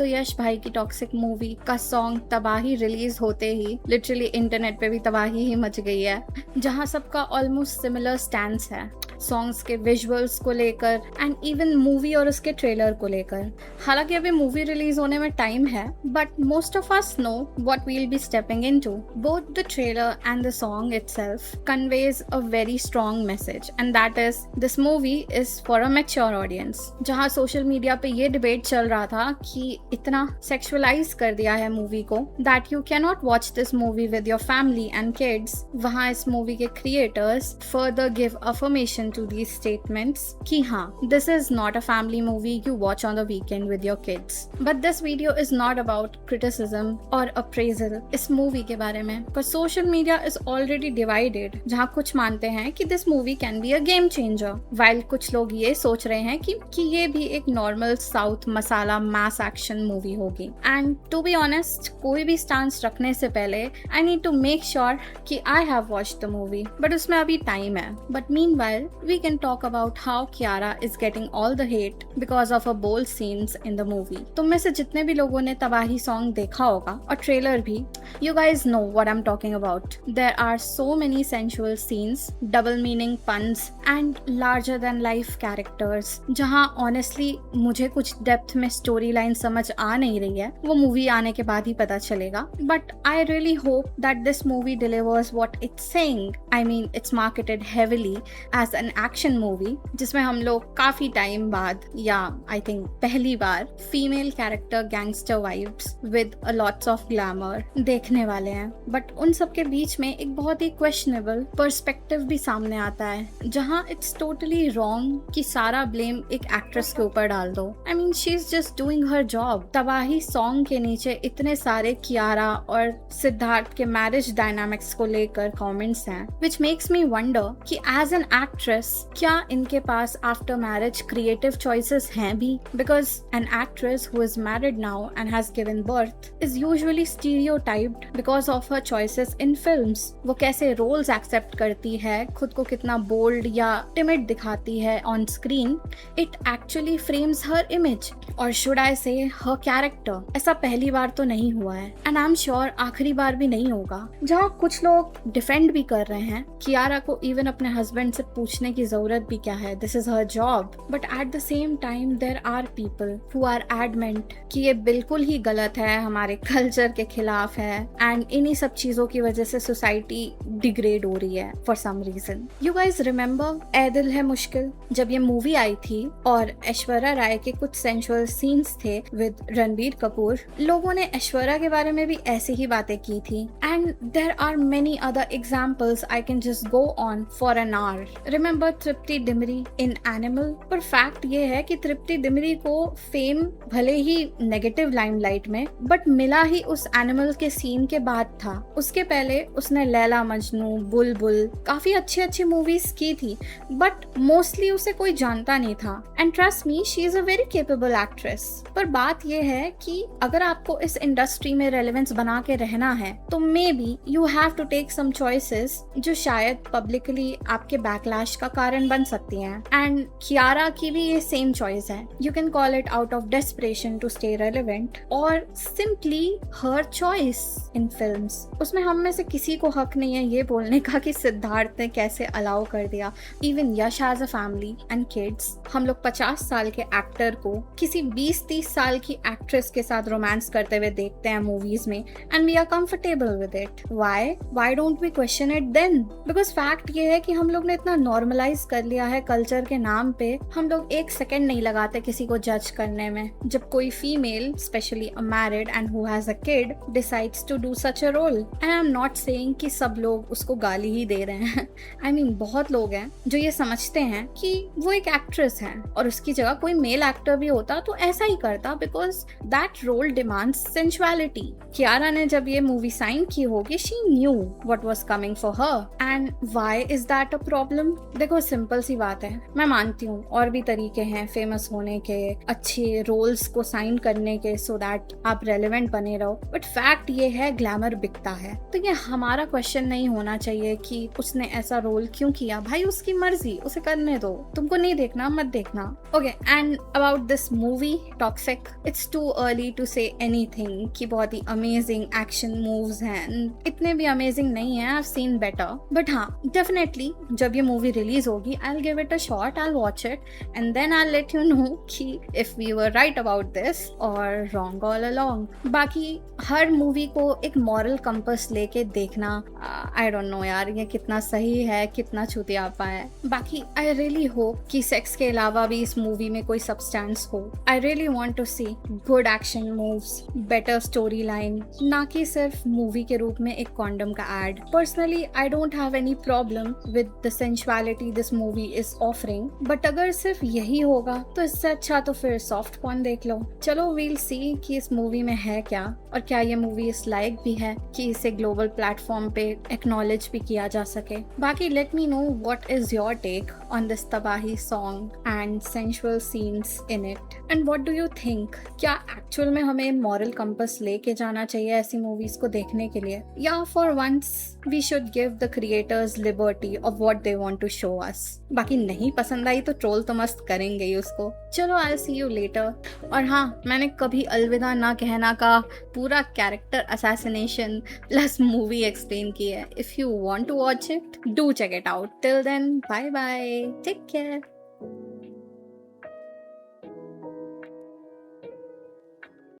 तो यश भाई की टॉक्सिक मूवी का सॉन्ग तबाही रिलीज होते ही लिटरली इंटरनेट पे भी तबाही ही मच गई है, जहां सबका ऑलमोस्ट सिमिलर स्टैंड है सॉन्ग्स के विजुअल्स को लेकर एंड इवन मूवी और उसके ट्रेलर को लेकर। हालांकि अभी मूवी रिलीज होने में टाइम है, but most of us know what we will be stepping into. Both the trailer and the song itself conveys a very strong message, and that is this movie is for a mature audience. जहां social media पे ये debate चल रहा था कि इतना sexualise कर दिया है मूवी को that you can not watch this movie with your family and kids, वहां इस मूवी के creators further give affirmation to these statements कि हाँ, this is not a family movie you watch on the weekend with your kids. But this video is not about criticism or appraisal इस movie के बारे में, पर social media is already divided, जहाँ कुछ मानते हैं कि this movie can be a game changer, while कुछ लोग ये सोच रहे हैं कि ये भी एक normal साउथ मसाला mass action movie होगी। And to be honest, कोई भी stance रखने से पहले I need to make sure कि I have watched the movie, but उसमें अभी टाइम है। But meanwhile, we can talk about how Kiara is getting all the hate because of her bold scenes in the movie. तुम में से जितने भी लोगों ने तबाही सॉन्ग देखा होगा और ट्रेलर भी, you guys know what I'm talking about. There are so many sensual scenes, double meaning puns and larger than life characters, जहाँ honestly मुझे कुछ डेप्थ में स्टोरी लाइन समझ आ नहीं रही है, वो मूवी आने के बाद ही पता चलेगा। But I really hope that this movie delivers what it's saying. I mean, it's marketed heavily as an action movie जिसमें हम लोग काफी टाइम बाद या आई थिंक पहली बार female character gangster vibes with a lots of glamour देखने वाले हैं। बट उन सब के बीच में एक बहुत ही क्वेश्चनेबल पर्सपेक्टिव भी सामने आता है, जहां इट्स टोटली रॉन्ग कि सारा ब्लेम एक एक्ट्रेस के ऊपर डाल दो। I mean, she is just doing her job. तबाही सॉन्ग के नीचे इतने सारे कियारा और सिद्धार्थ के मैरिज डायनामिक्स को लेकर कमेंट्स हैं, व्हिच मेक्स मी वंडर कि एज एन एक्ट्रेस क्या इनके पास आफ्टर मैरिज क्रिएटिव चॉइसेस हैं भी? Because an actress who is married now and has given birth is usually stereotyped because of her choices in films. वो कैसे roles accept करती है, खुद को कितना बोल्ड या टिमिड दिखाती है on screen, it actually frames her image और शुड आई से हर कैरेक्टर। ऐसा पहली बार तो नहीं हुआ है एंड आई एम श्योर आखिरी बार भी नहीं होगा। जहाँ कुछ लोग डिफेंड भी कर रहे हैं कियारा को इवन अपने हस्बैंड से पूछने की जरूरत भी क्या है, this is her job. But at the same time there are people who are adamant कि ये बिल्कुल ही गलत है, हमारे कल्चर के खिलाफ है एंड इन्हीं सब चीजों की वजह से सोसाइटी डिग्रेड हो रही है for some reason. You guys remember Ae Dil Hai मुश्किल, जब ये मूवी आई थी और ऐश्वर्या राय के कुछ सेंसुअल सीन्स थे विद रणबीर कपूर, लोगों ने ऐश्वर्या के बारे में भी ऐसी ही बातें की थी and there are many other examples I can just go on for an hour. Remember Tripti Dimri in Animal? पर फैक्ट ये है कि तृप्ति डिमरी को फेम भले ही नेगेटिव लाइमलाइट में, बट मिला ही उस एनिमल के सीन के बाद था। उसके पहले उसने लैला मजनू, बुलबुल, काफी अच्छी अच्छी मूवीज की थी, बट मोस्टली उसे कोई जानता नहीं था। And trust me, she is a very capable actress. पर बात ये है कि अगर आपको इस इंडस्ट्री में रेलेवेंस बना के रहना है तो maybe you have to take some choices जो शायद पब्लिकली आपके बैकलैश का कारण बन सकती हैं। एंड कियारा की भी ये सेम चॉइस है। You can call it out of desperation to stay relevant और simply her choice in films. उसमें हम में से किसी को हक नहीं है ये बोलने का कि सिद्धार्थ ने कैसे अलाउ कर दिया। Even Yash has a family and kids. हम लोग 50 साल के एक्टर को किसी 20-30 साल की एक्ट्रेस के साथ रोमांस करते हुए देखते हैं मूवीज में and we are comfortable with it. Why don't we question it then? Because fact ये है कि हम लोग ने इतना नॉर्मलाइज कर लिया है कल्चर के नाम पे, हम लोग एक सेकंड नहीं लगाते किसी को जज करने में। जब कोई female, specially a married and who has a kid, decides to do such a role, and I am not saying कि सब लोग उसको गाली ही दे रहे हैं। आई मीन, बहुत लोग हैं जो ये समझते हैं कि वो एक एक्ट्रेस है और उसकी जगह कोई मेल एक्टर भी होता तो ऐसा ही करता, because that role demands sensuality. Kiara ने जब ये मूवी साइन की होगी, she knew what was coming for her and why is that a problem? देखो सिंपल सी बात है, मैं मानती हूँ और भी तरीके हैं फेमस होने के, अच्छे रोल्स को साइन करने के, सो दैट आप रेलेवेंट बने रहो, बट फैक्ट ये है ग्लैमर बिकता है। तो ये हमारा क्वेश्चन नहीं होना चाहिए कि उसने ऐसा रोल क्यों किया, भाई उसकी मर्जी, उसे करने दो, तुमको नहीं देखना मत देखना। Okay, and about this movie Toxic, it's too early to say anything कि बहुत ही अमेजिंग एक्शन मूव्स हैं, इतने भी अमेजिंग नहीं है, I have seen better, but हाँ डेफिनेटली जब ये मूवी रिलीज होगी I will give it a shot, I will watch it and then I will let you know कि if we were right about this और wrong all along. बाकी हर movie को एक मॉरल कंपस लेके देखना, I don't know यार ये कितना सही है, कितना छुतियापा है। बाकी आई रियली होप कि सेक्स के अलावा भी इस मूवी में कोई सब्सटेंस हो। I really want to see good action moves, better story line, ना कि सिर्फ मूवी के रूप में एक कॉन्डम का ad. Personally I don't have any problem with the sensuality this movie is offering, but अगर सिर्फ यही होगा तो इससे अच्छा तो फिर सॉफ्ट पॉर्न देख लो। चलो वील सी कि इस मूवी में है क्या, और क्या ये मूवी इस लायक भी है कि इसे ग्लोबल प्लेटफॉर्म पे एक्नॉलेज भी किया जा सके। बाकी let me know what is your take on this Tabahi song and sensual scenes in it, and what do you think, क्या एक्चुअल में हमें मॉरल कंपस लेके जाना चाहिए ऐसी मूवीज को देखने के लिए, या for once we should give the creators liberty of what they want to show us. बाकी नहीं पसंद आई तो ट्रोल तो मस्त करेंगे ही उसको। चलो आई सी यू लेटर। और हाँ, मैंने कभी अलविदा ना कहना का पूरा character assassination plus movie explain की है। If you want to watch it do check it out. Till then bye bye, take care.